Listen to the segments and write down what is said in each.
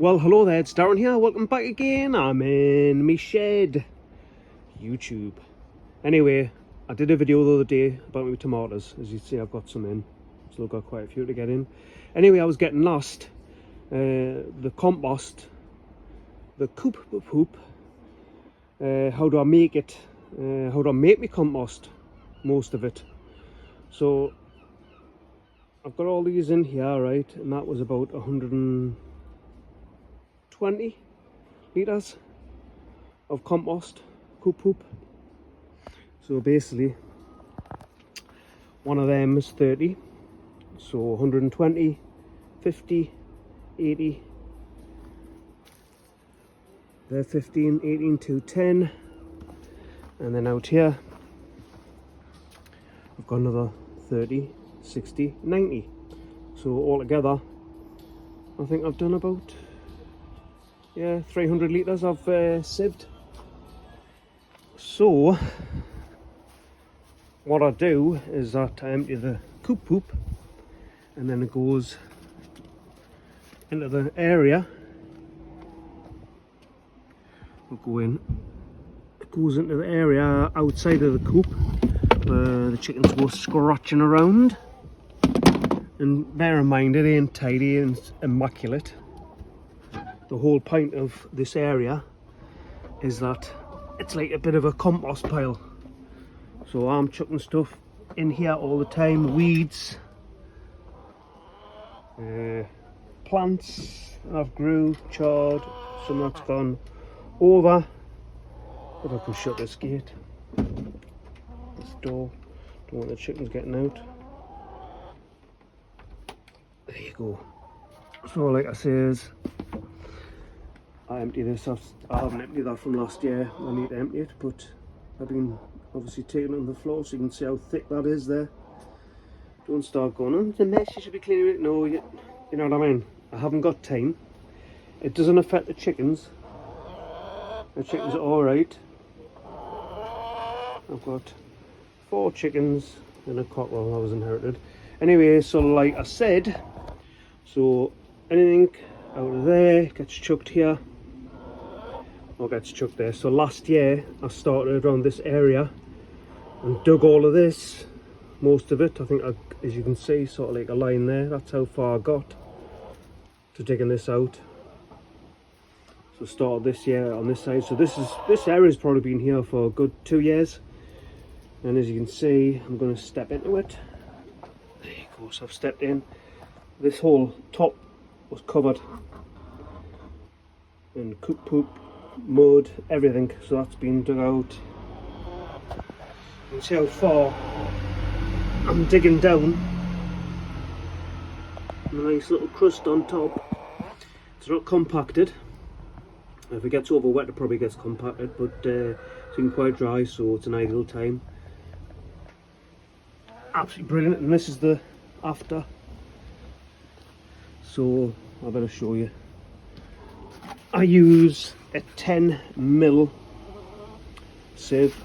Well, hello there, it's Darren here. Welcome back again. I'm in my shed. YouTube. Anyway, I did a video the other day about my tomatoes. As you see, I've got some in. Still got quite a few to get in. Anyway, I was getting lost. The compost, the coop poop. How do I make it? How do I make my compost? Most of it. So I've got all these in here, right? And that was about 120 litres of compost, coop poop. So basically, one of them is 30. So 120, 50, 80. They're 15, 18 to 10. And then out here, I've got another 30, 60, 90. So altogether, I think I've done about 300 litres I've sieved. So what I do is that I empty the coop poop and then it goes into the area. We'll go in. It goes into the area outside of the coop where the chickens go scratching around. And bear in mind, it ain't tidy and immaculate. The whole point of this area is that it's like a bit of a compost pile. So I'm chucking stuff in here all the time, weeds, plants I've grew, charred, some that's gone over. If I can shut this gate, this door, don't want the chickens getting out. There you go. So like I says, I empty this. I haven't emptied that from last year. I need to empty it, but I've been obviously taking it on the floor so you can see how thick that is there. Don't start going, oh, it's a mess, you should be cleaning it. No, you know what I mean? I haven't got time. It doesn't affect the chickens. The chickens are alright. I've got 4 chickens and a cockerel that was inherited. Anyway, so like I said, so anything out of there gets chucked here or gets chucked there. So last year I started around this area and dug all of this, most of it. I think as you can see, sort of like a line there. That's how far I got to digging this out. So started this year on this side. So this area's probably been here for a good 2 years. And as you can see, I'm going to step into it. There you go. So I've stepped in. This whole top was covered in coop poop, mud, everything. So that's been dug out. You can see how far I'm digging down. A nice little crust on top. It's not compacted. If it gets over wet, it probably gets compacted, but it's been quite dry, so it's an ideal time. Absolutely brilliant. And this is the after. So I better show you. I use a 10mm sieve.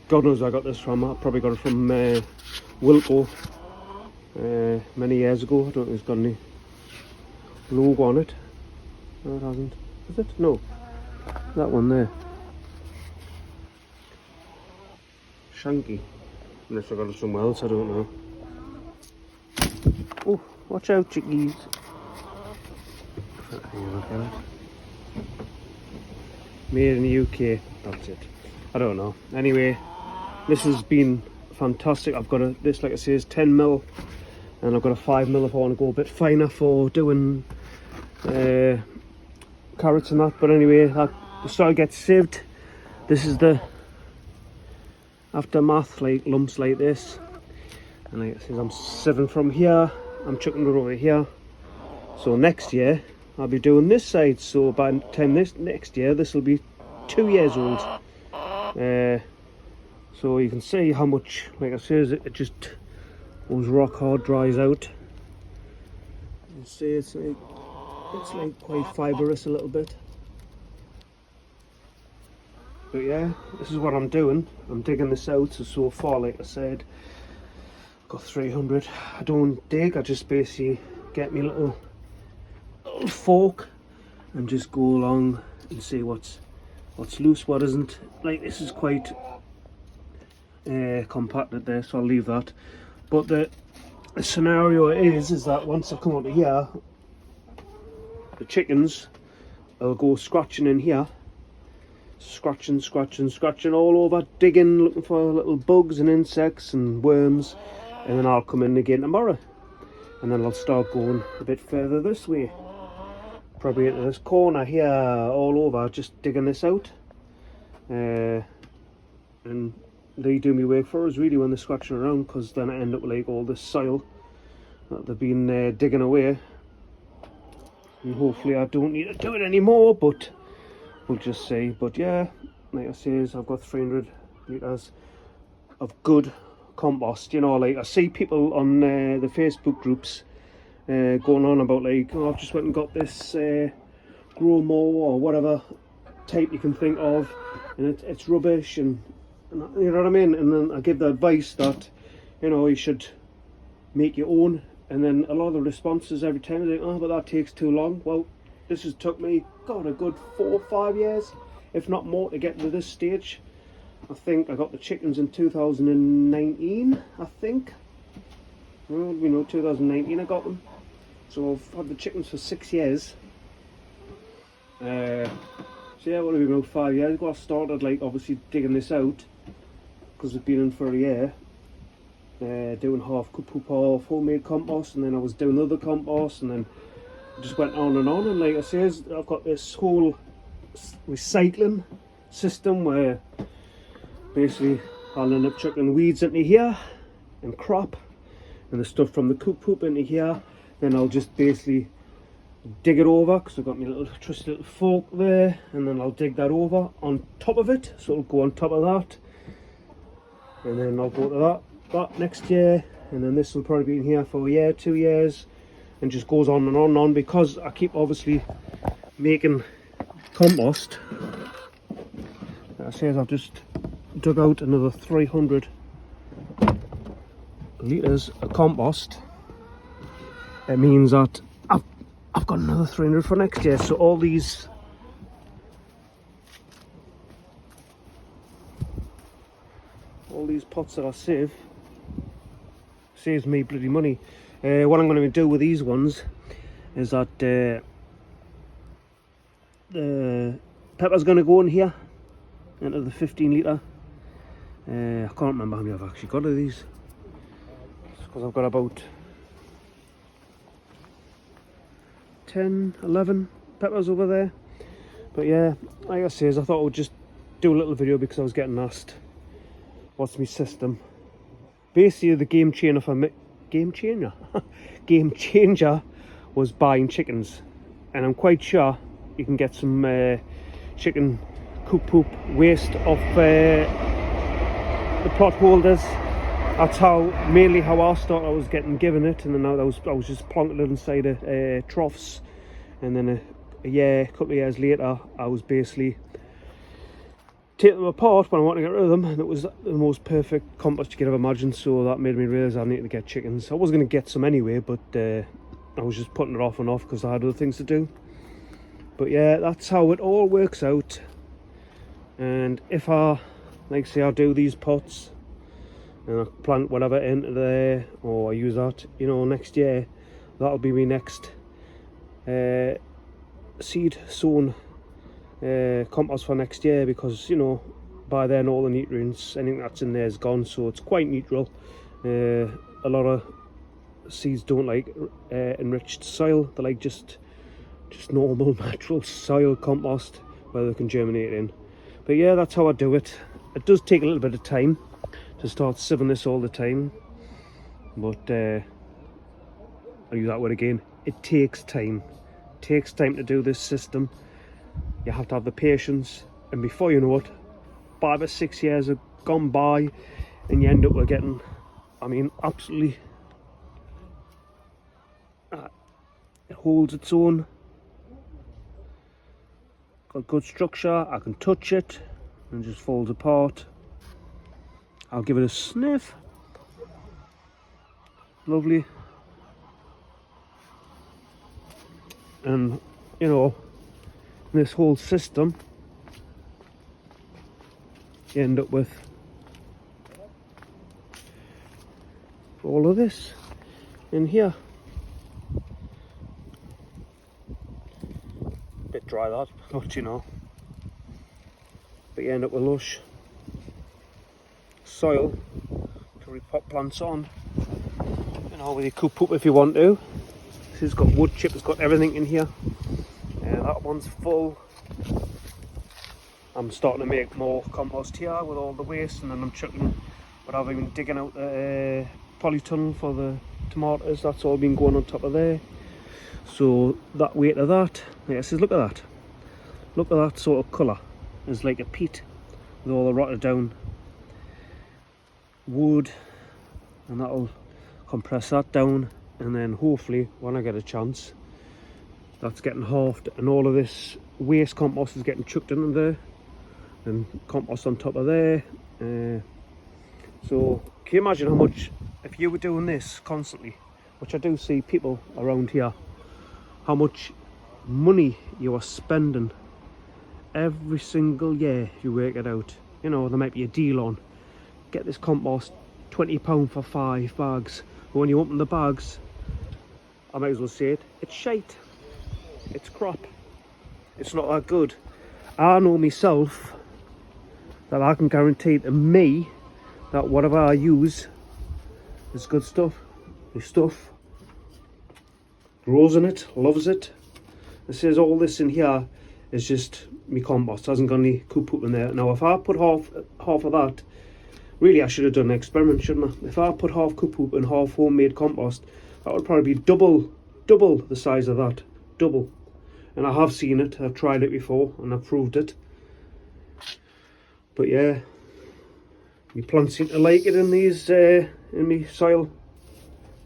God knows where I got this from. I probably got it from Wilco many years ago. I don't think it's got any logo on it. No, it hasn't. Is it? No. That one there. Shanky. Unless I got it somewhere else, I don't know. Oh, watch out, chickies. Made in the UK, that's it. I don't know. Anyway, this has been fantastic. I've got this, like I say, is 10mm, and I've got a 5mm if I want to go a bit finer for doing carrots and that. But anyway, the soil gets sieved. This is the aftermath, like lumps like this. And like I said, I'm sieving from here. I'm chucking it over here. So next year I'll be doing this side. So by the time next year, this will be 2 years old. So you can see how much, like I said, it just goes rock hard, dries out. You can see it's like quite fibrous a little bit. But yeah, this is what I'm doing. I'm digging this out. So far, like I said, I've got 300. I don't dig, I just basically get me little fork and just go along and see what's loose, what isn't. Like, this is quite compacted there, so I'll leave that. But the scenario is that once I come out of here, the chickens will go scratching in here, scratching all over, digging, looking for little bugs and insects and worms, and then I'll come in again tomorrow, and then I'll start going a bit further this way, probably into this corner here, all over, just digging this out. And they do me work for us really when they're scratching around, because then I end up with like all this soil that they've been digging away, and hopefully I don't need to do it anymore, but we'll just see. But yeah, like I say, I've got 300 litres of good compost. You know, like I see people on the Facebook groups going on about like, oh, I've just went and got this grow more or whatever type you can think of, and it's rubbish, and you know what I mean. And then I give the advice that, you know, you should make your own, and then a lot of the responses every time are like, oh, but that takes too long. Well, this has took me, God, a good 4 or 5 years, if not more, to get to this stage. I think I got the chickens in 2019, I think. Well, you know, 2019 I got them. So I've had the chickens for 6 years. So yeah, what have we been, about 5 years ago I started, like, obviously digging this out, because it's been in for a year. Doing half coop, half homemade compost, and then I was doing other compost, and then it just went on, and like I says, I've got this whole recycling system where basically I'll end up chucking weeds into here and crop and the stuff from the coop poop into here. Then I'll just basically dig it over, because I've got my little trusty little fork there, and then I'll dig that over on top of it, so it'll go on top of that, and then I'll go to that next year, and then this will probably be in here for a year, 2 years, and just goes on and on and on, because I keep obviously making compost. Like I say, I've just dug out another 300 litres of compost. It means that I've got another 300 for next year. So all these pots that I save saves me bloody money. What I'm going to do with these ones is that the pepper's going to go in here into the 15 litre. I can't remember how many I've actually got of these, because I've got about 10, 11 peppers over there. But yeah, like I say, I thought I would just do a little video, because I was getting asked what's my system. Basically, the game changer for me, game changer was buying chickens, and I'm quite sure you can get some chicken coop poop waste off the plot holders. That's mainly how I started. I was getting given it, and then I was just plonking it inside troughs, and then a couple of years later, I was basically taking them apart when I wanted to get rid of them, and it was the most perfect compost you could ever imagine. So that made me realise I needed to get chickens. I was going to get some anyway, but I was just putting it off and off because I had other things to do. But yeah, that's how it all works out. And if I, like say, I do these pots and I plant whatever into there, or I use that, you know, next year, that'll be my next seed sown compost for next year, because, you know, by then all the nutrients, anything that's in there is gone, so it's quite neutral. A lot of seeds don't like enriched soil, they like just normal natural soil compost where they can germinate in. But yeah, that's how I do it. It does take a little bit of time to start sieving this all the time, but I'll use that word again, it takes time. It takes time to do this system. You have to have the patience, and before you know it, 5 or 6 years have gone by, and you end up with getting, I mean, absolutely, it holds its own, got good structure, I can touch it, and it just falls apart. I'll give it a sniff. Lovely. And, you know, using this whole system, you end up with all of this in here. Bit dry that, but you know. But you end up with lush soil to repot plants on. You know, with your coop up if you want to. This has got wood chip, it's got everything in here. That one's full. I'm starting to make more compost here with all the waste, and then I'm chucking what I've been digging out the polytunnel for the tomatoes. That's all been going on top of there. So that weight of that, yeah, says look at that. Look at that sort of colour. It's like a peat with all the rotted down wood, and that'll compress that down, and then hopefully when I get a chance, that's getting halved and all of this waste compost is getting chucked in there, and compost on top of there. So can you imagine how much, if you were doing this constantly, which I do see people around here, how much money you are spending every single year. You work it out, you know, there might be a deal on, get this compost £20 for 5 bags, but when you open the bags, I might as well say it, it's shite, it's crap, it's not that good. I know myself that I can guarantee to me that whatever I use is good stuff. This stuff grows in it, loves it. It says all this in here is just me compost, hasn't got any coop up in there. Now if I put half of that, really I should have done an experiment, shouldn't I? If I put half coop up and half homemade compost, that would probably be double the size of that, double. And I have seen it, I've tried it before and I've proved it. But yeah, my plants seem to like it in these in my soil,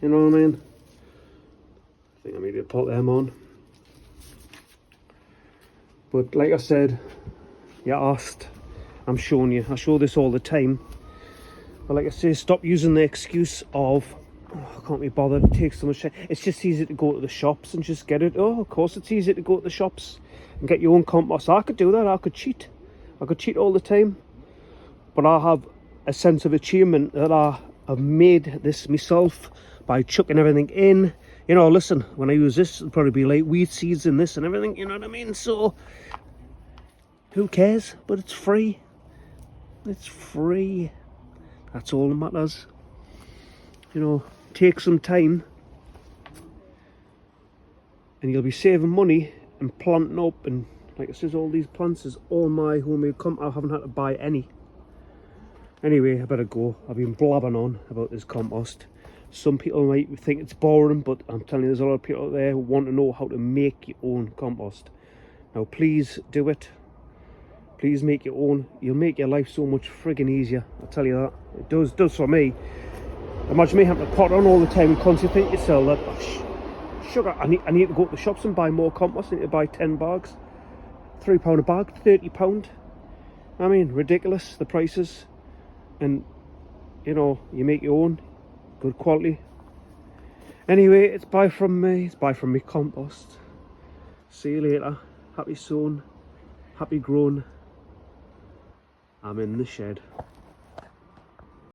you know what I mean? I think I need to put them on. But like I said, you asked, I'm showing you, I show this all the time. But like I say, stop using the excuse of, oh, I can't be bothered, it takes so much time. It's just easy to go to the shops and just get it. Oh, of course it's easy to go to the shops and get your own compost. I could do that, I could cheat all the time. But I have a sense of achievement that I have made this myself by chucking everything in. You know, listen, when I use this, it'll probably be like weed seeds in this and everything, you know what I mean? So, who cares? But it's free. It's free. That's all that matters. You know, take some time and you'll be saving money and planting up. And like it says, all these plants is all my homemade compost. I haven't had to buy any. Anyway, I better go. I've been blabbing on about this compost. Some people might think it's boring, but I'm telling you, there's a lot of people out there who want to know how to make your own compost. Now, please do it. Please make your own. You'll make your life so much friggin' easier. I'll tell you that. It does for me. Imagine me having to pot on all the time and constantly think to yourself that, oh, sugar, I need to go to the shops and buy more compost. I need to buy 10 bags. £3 a bag, £30. I mean, ridiculous, the prices. And, you know, you make your own. Good quality. Anyway, it's bye from me. It's bye from me compost. See you later. Happy sown. Happy grown. I'm in the shed.